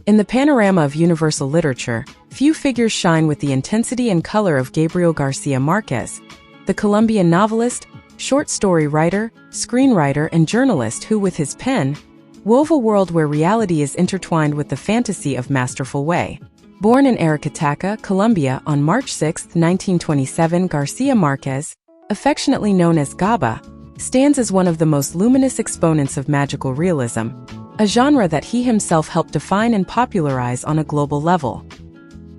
In the panorama of universal literature, few figures shine with the intensity and color of Gabriel García Márquez, the Colombian novelist, short story writer, screenwriter, and journalist who, with his pen, wove a world where reality is intertwined with the fantasy of masterful way. Born in Aracataca, Colombia on March 6, 1927, García Márquez, affectionately known as Gaba, stands as one of the most luminous exponents of magical realism, a genre that he himself helped define and popularize on a global level.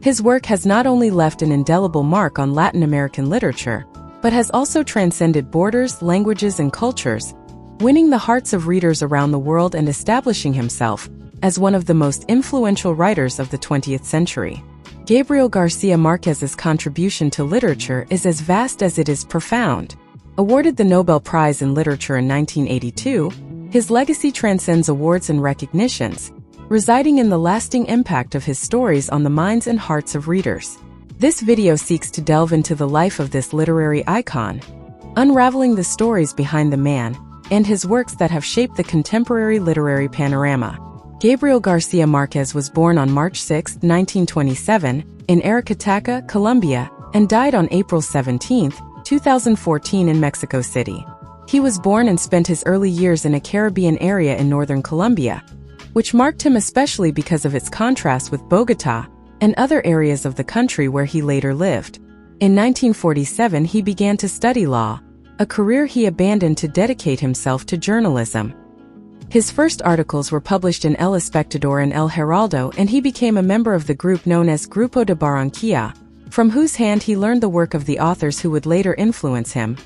His work has not only left an indelible mark on Latin American literature, but has also transcended borders, languages, and cultures, winning the hearts of readers around the world and establishing himself as one of the most influential writers of the 20th century. Gabriel García Márquez's contribution to literature is as vast as it is profound. Awarded the Nobel Prize in Literature in 1982, his legacy transcends awards and recognitions, residing in the lasting impact of his stories on the minds and hearts of readers. This video seeks to delve into the life of this literary icon, unraveling the stories behind the man and his works that have shaped the contemporary literary panorama. Gabriel García Márquez was born on March 6, 1927, in Aracataca, Colombia, and died on April 17, 2014 in Mexico City. He was born and spent his early years in a Caribbean area in northern Colombia, which marked him especially because of its contrast with Bogotá and other areas of the country where he later lived. In 1947, he began to study law, a career he abandoned to dedicate himself to journalism. His first articles were published in El Espectador and El Heraldo, and he became a member of the group known as Grupo de Barranquilla, from whose hand he learned the work of the authors who would later influence him: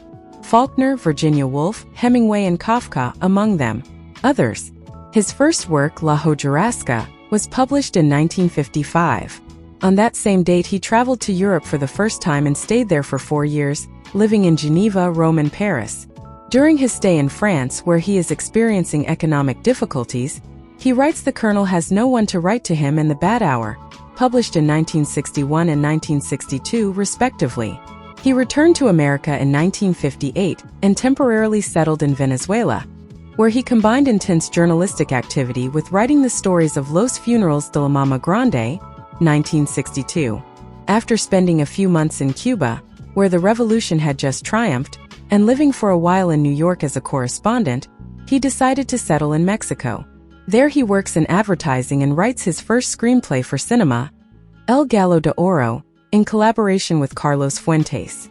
Faulkner, Virginia Woolf, Hemingway, and Kafka, among them. Others. His first work, La Hojarasca, was published in 1955. On that same date, he traveled to Europe for the first time and stayed there for 4 years, living in Geneva, Rome, and Paris. During his stay in France, where he is experiencing economic difficulties, he writes The Colonel Has No One to Write to Him and The Bad Hour, published in 1961 and 1962, respectively. He returned to America in 1958 and temporarily settled in Venezuela, where he combined intense journalistic activity with writing the stories of Los Funerales de la Mama Grande, 1962. After spending a few months in Cuba, where the revolution had just triumphed, and living for a while in New York as a correspondent, he decided to settle in Mexico. There he works in advertising and writes his first screenplay for cinema, El Gallo de Oro, in collaboration with Carlos Fuentes.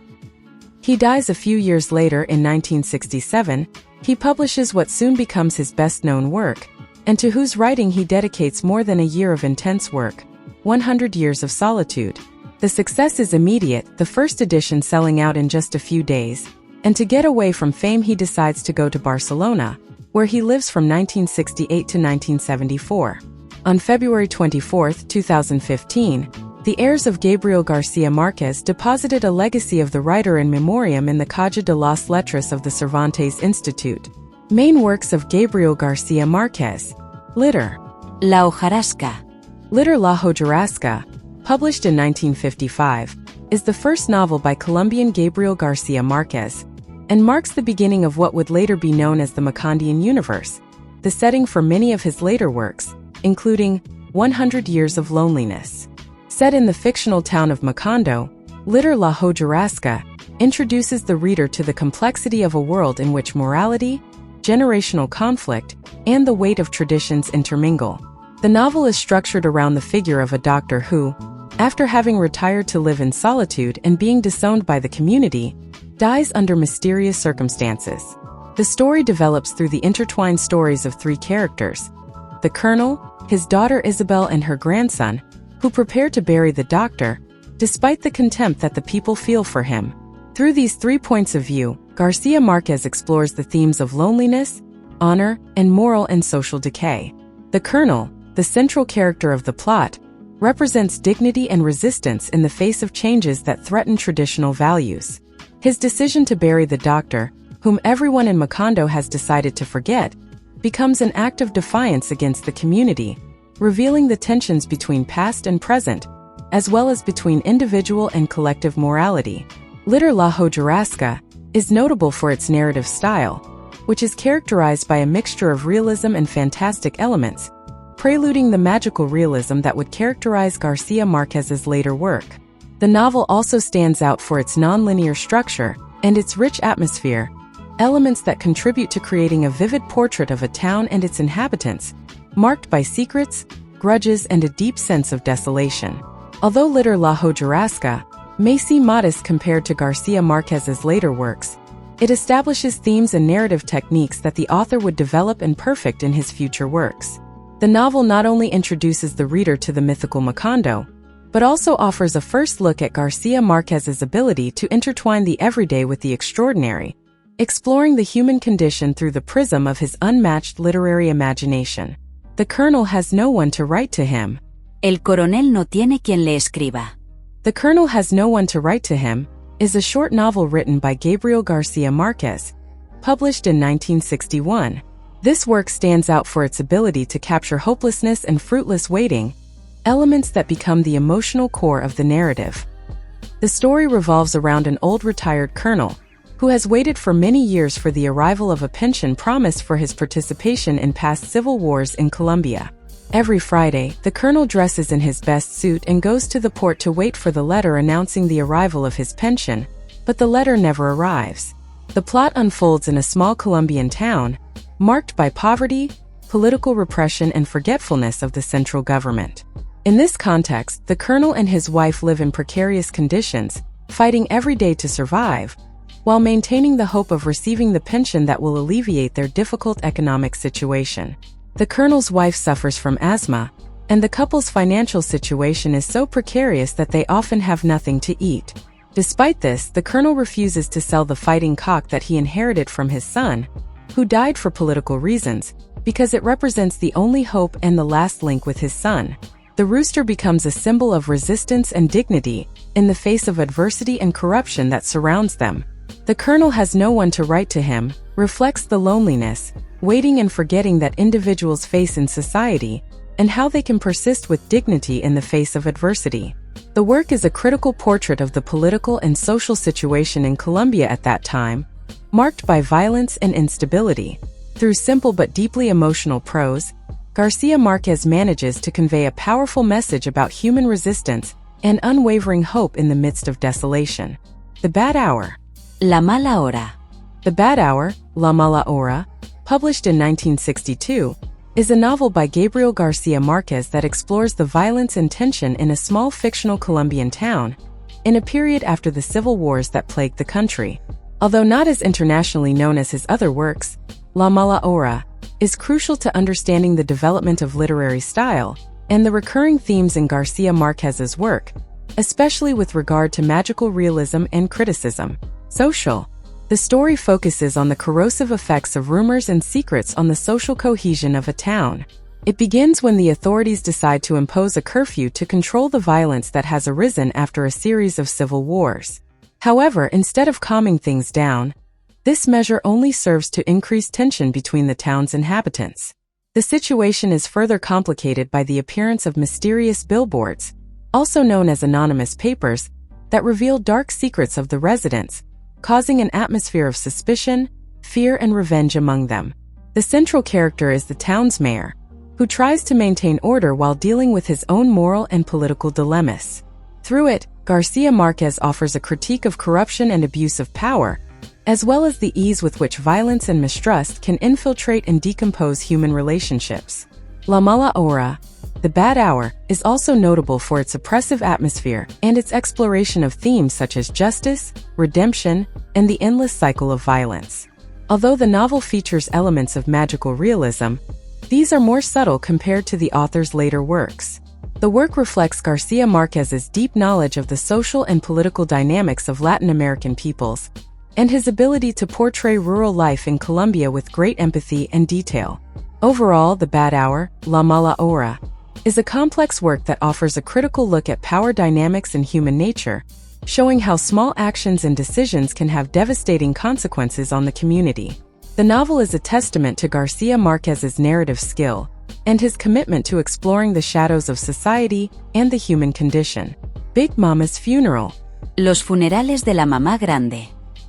He dies a few years later in 1967. He publishes what soon becomes his best-known work, and to whose writing he dedicates more than a year of intense work, 100 Years of Solitude. The success is immediate, the first edition selling out in just a few days, and to get away from fame he decides to go to Barcelona, where he lives from 1968 to 1974. On February 24, 2015, the heirs of Gabriel García Márquez deposited a legacy of the writer in memoriam in the Caja de las Letras of the Cervantes Institute. Main works of Gabriel García Márquez. Liter. La Hojarasca. Liter La Hojarasca, published in 1955, is the first novel by Colombian Gabriel García Márquez, and marks the beginning of what would later be known as the Macondian universe, the setting for many of his later works, including 100 Years of Loneliness. Set in the fictional town of Macondo, Liter La Hojarasca introduces the reader to the complexity of a world in which morality, generational conflict, and the weight of traditions intermingle. The novel is structured around the figure of a doctor who, after having retired to live in solitude and being disowned by the community, dies under mysterious circumstances. The story develops through the intertwined stories of 3 characters: the Colonel, his daughter Isabel, and her grandson, who prepare to bury the doctor, despite the contempt that the people feel for him. Through these 3 points of view, García Márquez explores the themes of loneliness, honor, and moral and social decay. The Colonel, the central character of the plot, represents dignity and resistance in the face of changes that threaten traditional values. His decision to bury the doctor, whom everyone in Macondo has decided to forget, becomes an act of defiance against the community, revealing the tensions between past and present, as well as between individual and collective morality. Liter La Hojarasca is notable for its narrative style, which is characterized by a mixture of realism and fantastic elements, preluding the magical realism that would characterize Garcia Marquez's later work. The novel also stands out for its non-linear structure and its rich atmosphere, elements that contribute to creating a vivid portrait of a town and its inhabitants, marked by secrets, grudges, and a deep sense of desolation. Although Litter La Hojarasca may seem modest compared to Garcia Marquez's later works, it establishes themes and narrative techniques that the author would develop and perfect in his future works. The novel not only introduces the reader to the mythical Macondo, but also offers a first look at Garcia Marquez's ability to intertwine the everyday with the extraordinary, exploring the human condition through the prism of his unmatched literary imagination. The Colonel has no one to write to him. El coronel no tiene quien le escriba. The Colonel has no one to write to him is a short novel written by Gabriel García Márquez, published in 1961. This work stands out for its ability to capture hopelessness and fruitless waiting, elements that become the emotional core of the narrative. The story revolves around an old retired colonel who has waited for many years for the arrival of a pension promised for his participation in past civil wars in Colombia. Every Friday, the colonel dresses in his best suit and goes to the port to wait for the letter announcing the arrival of his pension, but the letter never arrives. The plot unfolds in a small Colombian town, marked by poverty, political repression, and forgetfulness of the central government. In this context, the colonel and his wife live in precarious conditions, fighting every day to survive, while maintaining the hope of receiving the pension that will alleviate their difficult economic situation. The colonel's wife suffers from asthma, and the couple's financial situation is so precarious that they often have nothing to eat. Despite this, the colonel refuses to sell the fighting cock that he inherited from his son, who died for political reasons, because it represents the only hope and the last link with his son. The rooster becomes a symbol of resistance and dignity in the face of adversity and corruption that surrounds them. The colonel has no one to write to him, reflects the loneliness, waiting and forgetting that individuals face in society, and how they can persist with dignity in the face of adversity. The work is a critical portrait of the political and social situation in Colombia at that time, marked by violence and instability. Through simple but deeply emotional prose, Garcia Marquez manages to convey a powerful message about human resistance and unwavering hope in the midst of desolation. The Bad Hour. La mala hora. The Bad Hour, La Mala Hora, published in 1962, is a novel by Gabriel García Márquez that explores the violence and tension in a small fictional Colombian town, in a period after the civil wars that plagued the country. Although not as internationally known as his other works, La Mala Hora is crucial to understanding the development of literary style and the recurring themes in García Márquez's work, especially with regard to magical realism and criticism. Social. The story focuses on the corrosive effects of rumors and secrets on the social cohesion of a town. It begins when the authorities decide to impose a curfew to control the violence that has arisen after a series of civil wars. However, instead of calming things down, this measure only serves to increase tension between the town's inhabitants. The situation is further complicated by the appearance of mysterious billboards, also known as anonymous papers, that reveal dark secrets of the residents, causing an atmosphere of suspicion, fear, and revenge among them. The central character is the town's mayor, who tries to maintain order while dealing with his own moral and political dilemmas. Through it, Garcia Marquez offers a critique of corruption and abuse of power, as well as the ease with which violence and mistrust can infiltrate and decompose human relationships. La Mala Hora, The Bad Hour, is also notable for its oppressive atmosphere and its exploration of themes such as justice, redemption, and the endless cycle of violence. Although the novel features elements of magical realism, these are more subtle compared to the author's later works. The work reflects Garcia Marquez's deep knowledge of the social and political dynamics of Latin American peoples, and his ability to portray rural life in Colombia with great empathy and detail. Overall, The Bad Hour, La Mala Hora, is a complex work that offers a critical look at power dynamics and human nature, showing how small actions and decisions can have devastating consequences on the community. The novel is a testament to Garcia Marquez's narrative skill and his commitment to exploring the shadows of society and the human condition. Big Mama's Funeral. Los funerales de la mamá grande.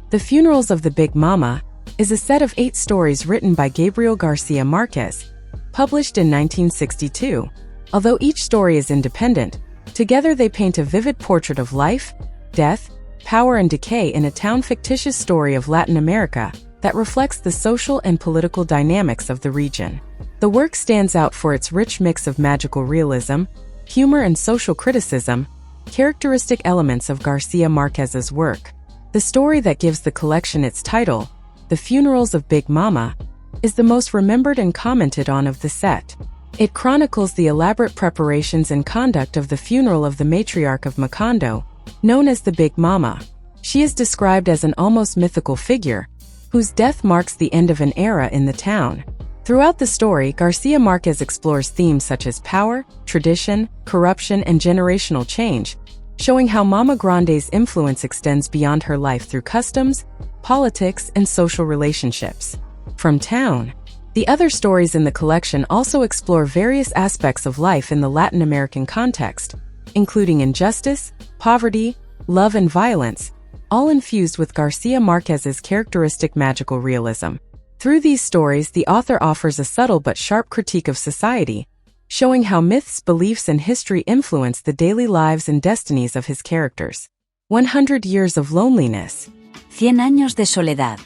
The Funerals of the Big Mama is a set of 8 stories written by Gabriel García Márquez, published in 1962. Although each story is independent, together they paint a vivid portrait of life, death, power and decay in a town-fictitious story of Latin America that reflects the social and political dynamics of the region. The work stands out for its rich mix of magical realism, humor and social criticism, characteristic elements of Garcia Márquez's work. The story that gives the collection its title, The Funerals of Big Mama, is the most remembered and commented on of the set. It chronicles the elaborate preparations and conduct of the funeral of the matriarch of Macondo, known as the Big Mama. She is described as an almost mythical figure, whose death marks the end of an era in the town. Throughout the story, Garcia Márquez explores themes such as power, tradition, corruption, and generational change, showing how Mama Grande's influence extends beyond her life through customs, politics, and social relationships. From town, the other stories in the collection also explore various aspects of life in the Latin American context, including injustice, poverty, love, and violence, all infused with Garcia Márquez's characteristic magical realism. Through these stories, the author offers a subtle but sharp critique of society, showing how myths, beliefs, and history influence the daily lives and destinies of his characters. 100 Years of Loneliness. 100 años de soledad.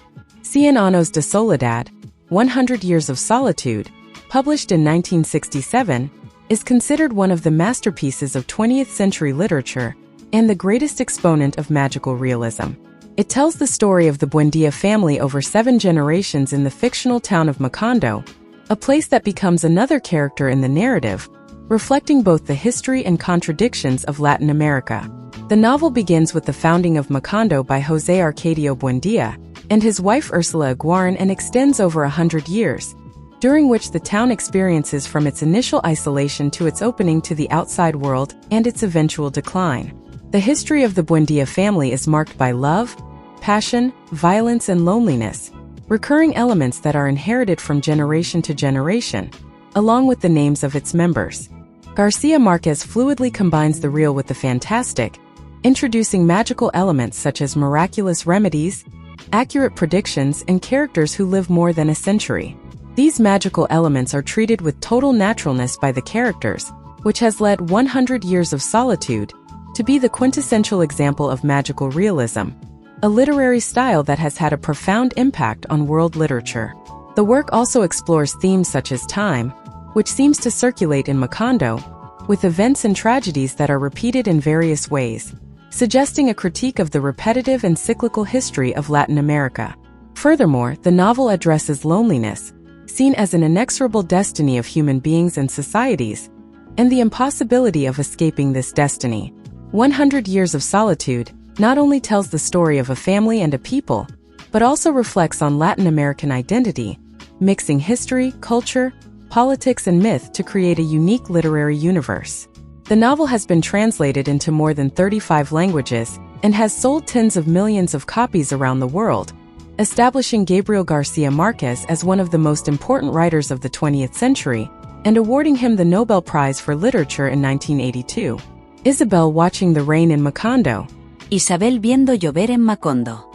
100 años de soledad, 100 Years of Solitude, published in 1967, is considered one of the masterpieces of 20th century literature and the greatest exponent of magical realism. It tells the story of the Buendia family over 7 generations in the fictional town of Macondo, a place that becomes another character in the narrative, reflecting both the history and contradictions of Latin America. The novel begins with the founding of Macondo by José Arcadio Buendia and his wife Ursula Aguirre and extends over 100 years, during which the town experiences from its initial isolation to its opening to the outside world and its eventual decline. The history of the Buendia family is marked by love, passion, violence, and loneliness, recurring elements that are inherited from generation to generation, along with the names of its members. Garcia Márquez fluidly combines the real with the fantastic, introducing magical elements such as miraculous remedies, accurate predictions, and characters who live more than a century. These magical elements are treated with total naturalness by the characters, which has led 100 Years of Solitude to be the quintessential example of magical realism, a literary style that has had a profound impact on world literature. The work also explores themes such as time, which seems to circulate in Macondo, with events and tragedies that are repeated in various ways, suggesting a critique of the repetitive and cyclical history of Latin America. Furthermore, the novel addresses loneliness, seen as an inexorable destiny of human beings and societies, and the impossibility of escaping this destiny. 100 Years of Solitude not only tells the story of a family and a people, but also reflects on Latin American identity, mixing history, culture, politics, and myth to create a unique literary universe. The novel has been translated into more than 35 languages and has sold tens of millions of copies around the world, establishing Gabriel García Márquez as one of the most important writers of the 20th century and awarding him the Nobel Prize for Literature in 1982. Isabel Watching the Rain in Macondo. Isabel viendo llover en Macondo.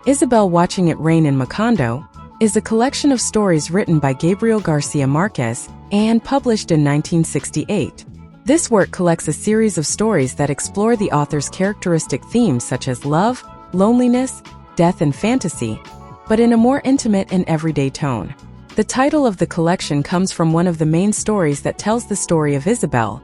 Isabel Watching It Rain in Macondo is a collection of stories written by Gabriel García Márquez and published in 1968. This work collects a series of stories that explore the author's characteristic themes such as love, loneliness, death, and fantasy, but in a more intimate and everyday tone. The title of the collection comes from one of the main stories that tells the story of Isabel,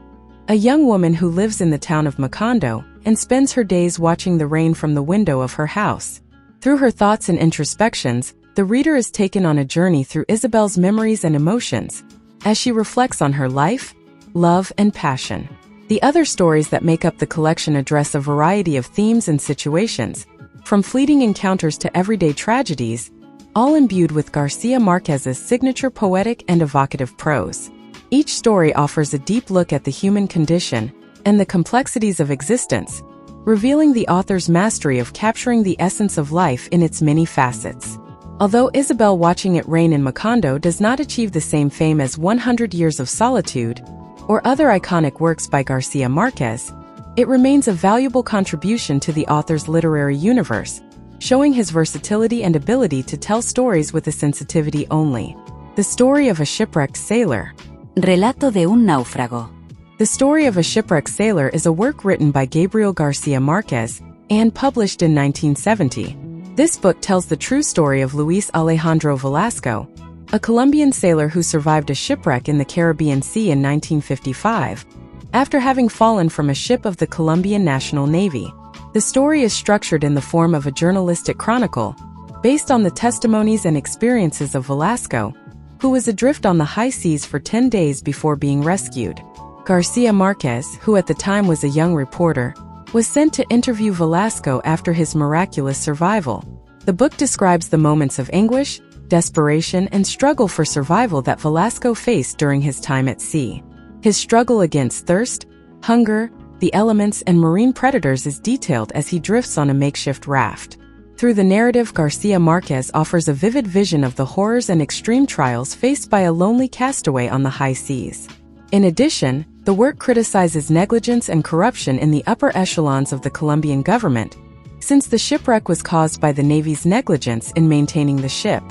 a young woman who lives in the town of Macondo and spends her days watching the rain from the window of her house. Through her thoughts and introspections, the reader is taken on a journey through Isabel's memories and emotions, as she reflects on her life, love, and passion. The other stories that make up the collection address a variety of themes and situations, from fleeting encounters to everyday tragedies, all imbued with Garcia Márquez's signature poetic and evocative prose. Each story offers a deep look at the human condition and the complexities of existence, revealing the author's mastery of capturing the essence of life in its many facets. Although Isabel Watching It Rain in Macondo does not achieve the same fame as 100 Years of Solitude or other iconic works by Garcia Márquez, it remains a valuable contribution to the author's literary universe, showing his versatility and ability to tell stories with a sensitivity only The Story of a Shipwrecked Sailor. Relato de un náufrago. The Story of a Shipwrecked Sailor is a work written by Gabriel García Márquez and published in 1970. This book tells the true story of Luis Alejandro Velasco, a Colombian sailor who survived a shipwreck in the Caribbean Sea in 1955, after having fallen from a ship of the Colombian National Navy. The story is structured in the form of a journalistic chronicle, based on the testimonies and experiences of Velasco, who was adrift on the high seas for 10 days before being rescued. García Márquez, who at the time was a young reporter, was sent to interview Velasco after his miraculous survival. The book describes the moments of anguish, desperation, and struggle for survival that Velasco faced during his time at sea. His struggle against thirst, hunger, the elements, and marine predators is detailed as he drifts on a makeshift raft. Through the narrative, García Márquez offers a vivid vision of the horrors and extreme trials faced by a lonely castaway on the high seas. In addition, the work criticizes negligence and corruption in the upper echelons of the Colombian government, since the shipwreck was caused by the Navy's negligence in maintaining the ship.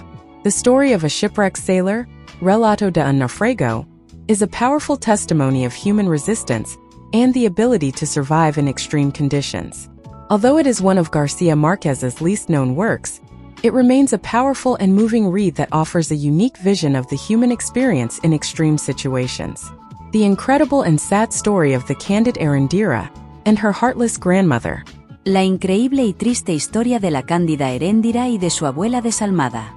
The Story of a Shipwrecked Sailor, Relato de un Naufrago, is a powerful testimony of human resistance and the ability to survive in extreme conditions. Although it is one of García Márquez's least-known works, it remains a powerful and moving read that offers a unique vision of the human experience in extreme situations. The incredible and sad story of the candid Erendira and her heartless grandmother. La increíble y triste historia de la cándida Heréndira y de su abuela desalmada.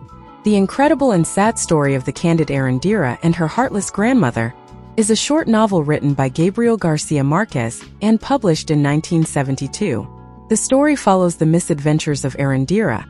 The incredible and sad story of the candid Erendira and her heartless grandmother is a short novel written by Gabriel García Márquez and published in 1972. The story follows the misadventures of Erendira,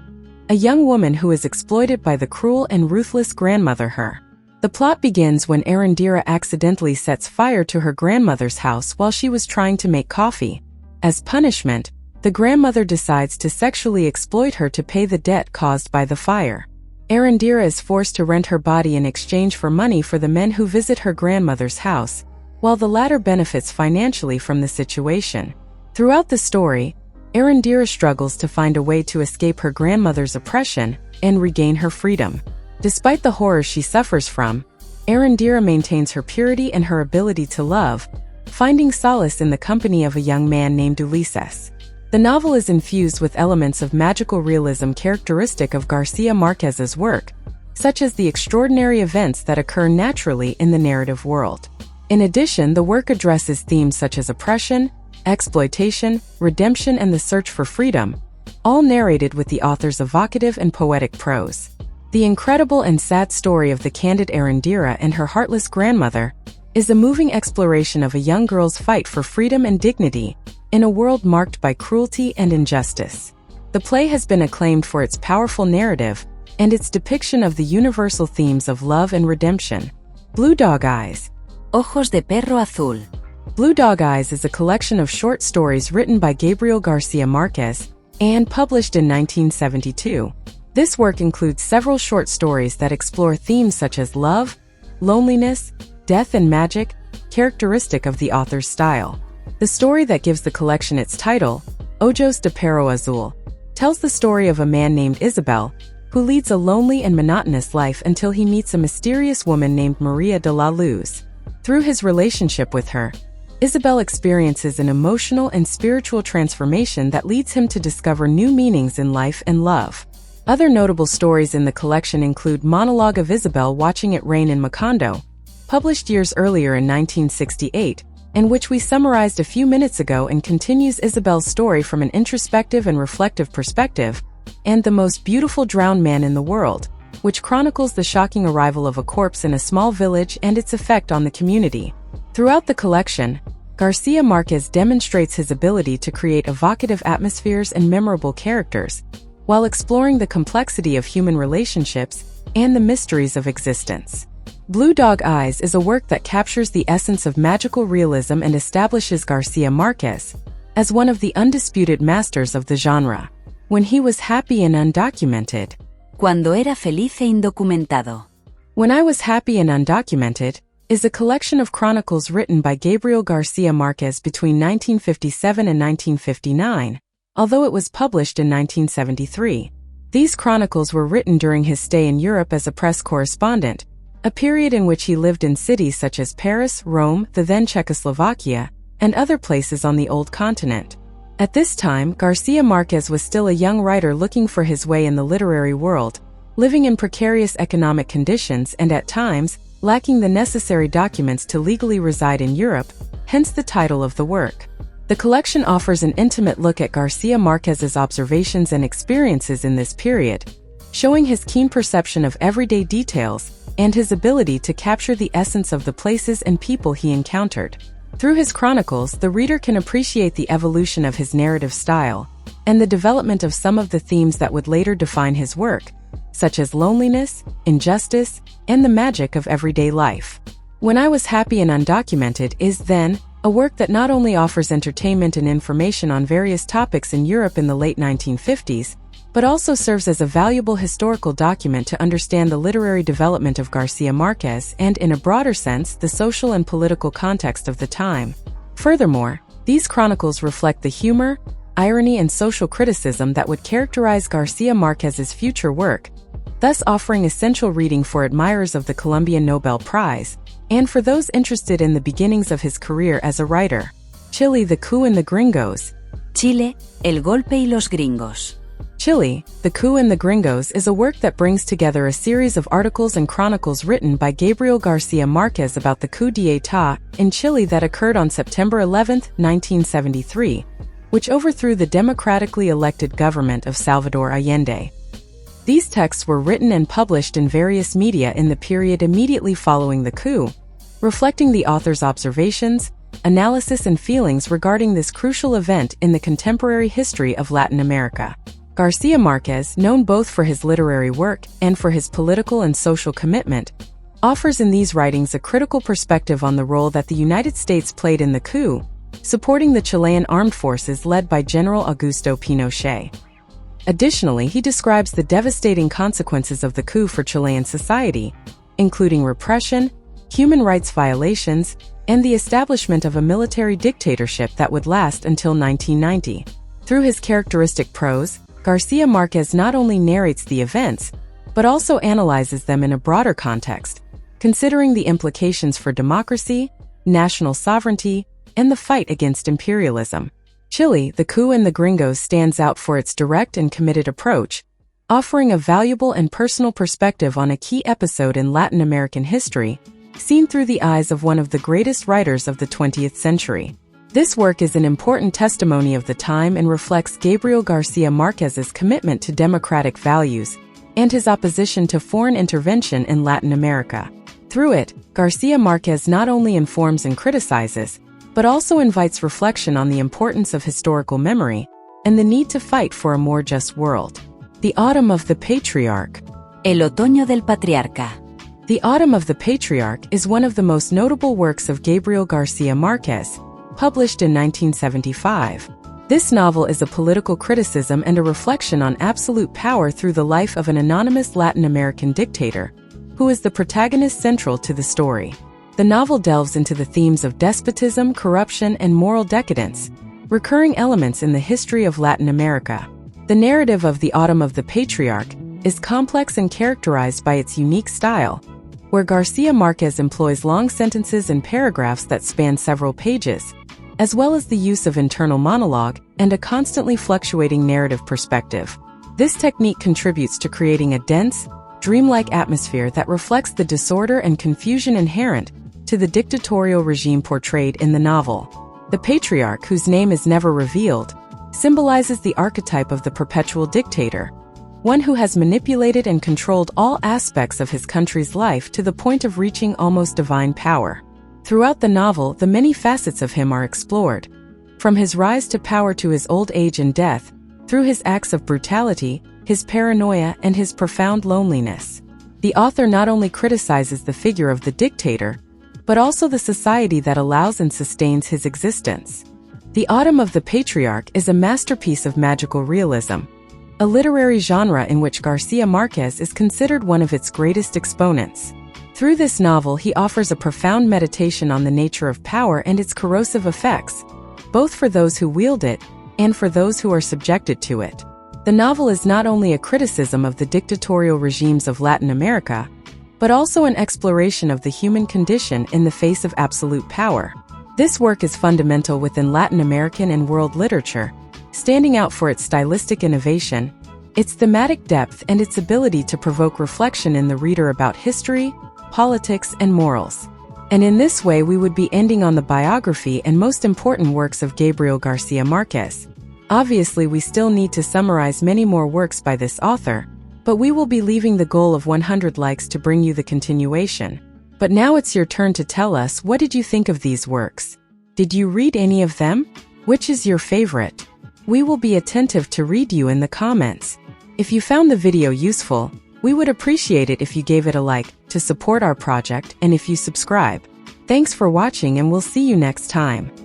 a young woman who is exploited by the cruel and ruthless grandmother her. The plot begins when Erendira accidentally sets fire to her grandmother's house while she was trying to make coffee. As punishment, the grandmother decides to sexually exploit her to pay the debt caused by the fire. Erendira is forced to rent her body in exchange for money for the men who visit her grandmother's house, while the latter benefits financially from the situation. Throughout the story, Erendira struggles to find a way to escape her grandmother's oppression and regain her freedom. Despite the horrors she suffers from, Erendira maintains her purity and her ability to love, finding solace in the company of a young man named Ulises. The novel is infused with elements of magical realism characteristic of García Márquez's work, such as the extraordinary events that occur naturally in the narrative world. In addition, the work addresses themes such as oppression, exploitation, redemption, and the search for freedom, all narrated with the author's evocative and poetic prose. The incredible and sad story of the candid Erendira and her heartless grandmother is a moving exploration of a young girl's fight for freedom and dignity in a world marked by cruelty and injustice. The play has been acclaimed for its powerful narrative and its depiction of the universal themes of love and redemption. Blue Dog Eyes. Ojos de perro azul. Blue Dog Eyes is a collection of short stories written by Gabriel García Márquez and published in 1972. This work includes several short stories that explore themes such as love, loneliness, death, and magic, characteristic of the author's style. The story that gives the collection its title, Ojos de Perro Azul, tells the story of a man named Isabel, who leads a lonely and monotonous life until he meets a mysterious woman named Maria de la Luz. Through his relationship with her, Isabel experiences an emotional and spiritual transformation that leads him to discover new meanings in life and love. Other notable stories in the collection include Monologue of Isabel Watching It Rain in Macondo, published years earlier in 1968, and which we summarized a few minutes ago and continues Isabel's story from an introspective and reflective perspective, and The Most Beautiful Drowned Man in the World, which chronicles the shocking arrival of a corpse in a small village and its effect on the community. Throughout the collection, García Márquez demonstrates his ability to create evocative atmospheres and memorable characters, while exploring the complexity of human relationships and the mysteries of existence. Blue Dog Eyes is a work that captures the essence of magical realism and establishes García Márquez as one of the undisputed masters of the genre. When he was happy and undocumented. Cuando era feliz e indocumentado. When I Was Happy and Undocumented is a collection of chronicles written by Gabriel García Márquez between 1957 and 1959, although it was published in 1973. These chronicles were written during his stay in Europe as a press correspondent, a period in which he lived in cities such as Paris, Rome, the then Czechoslovakia, and other places on the old continent. At this time, Garcia Marquez was still a young writer looking for his way in the literary world, living in precarious economic conditions and at times, lacking the necessary documents to legally reside in Europe, hence the title of the work. The collection offers an intimate look at Garcia Marquez's observations and experiences in this period, showing his keen perception of everyday details and his ability to capture the essence of the places and people he encountered. Through his chronicles, the reader can appreciate the evolution of his narrative style and the development of some of the themes that would later define his work, such as loneliness, injustice, and the magic of everyday life. When I Was Happy and Undocumented is, then, a work that not only offers entertainment and information on various topics in Europe in the late 1950s, but also serves as a valuable historical document to understand the literary development of Garcia Marquez and, in a broader sense, the social and political context of the time. Furthermore, these chronicles reflect the humor, irony, and social criticism that would characterize Garcia Marquez's future work, thus offering essential reading for admirers of the Colombian Nobel Prize, and for those interested in the beginnings of his career as a writer. Chile, the Coup and the Gringos. Chile, el golpe y los gringos. Chile, the Coup and the Gringos is a work that brings together a series of articles and chronicles written by Gabriel García Márquez about the coup d'état in Chile that occurred on September 11, 1973, which overthrew the democratically elected government of Salvador Allende. These texts were written and published in various media in the period immediately following the coup, reflecting the author's observations, analysis, and feelings regarding this crucial event in the contemporary history of Latin America. Garcia Marquez, known both for his literary work and for his political and social commitment, offers in these writings a critical perspective on the role that the United States played in the coup, supporting the Chilean armed forces led by General Augusto Pinochet. Additionally, he describes the devastating consequences of the coup for Chilean society, including repression, human rights violations, and the establishment of a military dictatorship that would last until 1990. Through his characteristic prose, Garcia Marquez not only narrates the events, but also analyzes them in a broader context, considering the implications for democracy, national sovereignty, and the fight against imperialism. Chile, the Coup and the Gringos stands out for its direct and committed approach, offering a valuable and personal perspective on a key episode in Latin American history, seen through the eyes of one of the greatest writers of the 20th century. This work is an important testimony of the time and reflects Gabriel Garcia Marquez's commitment to democratic values and his opposition to foreign intervention in Latin America. Through it, Garcia Marquez not only informs and criticizes, but also invites reflection on the importance of historical memory and the need to fight for a more just world. The Autumn of the Patriarch. El otoño del patriarca. The Autumn of the Patriarch is one of the most notable works of Gabriel Garcia Marquez, published in 1975. This novel is a political criticism and a reflection on absolute power through the life of an anonymous Latin American dictator, who is the protagonist central to the story. The novel delves into the themes of despotism, corruption, and moral decadence, recurring elements in the history of Latin America. The narrative of The Autumn of the Patriarch is complex and characterized by its unique style, where Garcia Marquez employs long sentences and paragraphs that span several pages, as well as the use of internal monologue and a constantly fluctuating narrative perspective. This technique contributes to creating a dense, dreamlike atmosphere that reflects the disorder and confusion inherent to the dictatorial regime portrayed in the novel. The patriarch, whose name is never revealed, symbolizes the archetype of the perpetual dictator, one who has manipulated and controlled all aspects of his country's life to the point of reaching almost divine power. Throughout the novel, the many facets of him are explored, from his rise to power to his old age and death, through his acts of brutality, his paranoia, and his profound loneliness. The author not only criticizes the figure of the dictator, but also the society that allows and sustains his existence. The Autumn of the Patriarch is a masterpiece of magical realism, a literary genre in which Garcia Marquez is considered one of its greatest exponents. Through this novel, he offers a profound meditation on the nature of power and its corrosive effects, both for those who wield it and for those who are subjected to it. The novel is not only a criticism of the dictatorial regimes of Latin America, but also an exploration of the human condition in the face of absolute power. This work is fundamental within Latin American and world literature, standing out for its stylistic innovation, its thematic depth, and its ability to provoke reflection in the reader about history, politics, and morals. And in this way, we would be ending on the biography and most important works of Gabriel García Márquez. Obviously, we still need to summarize many more works by this author, but we will be leaving the goal of 100 likes to bring you the continuation. But now it's your turn to tell us, what did you think of these works? Did you read any of them? Which is your favorite? We will be attentive to read you in the comments. If you found the video useful, we would appreciate it if you gave it a like to support our project and if you subscribe. Thanks for watching and we'll see you next time.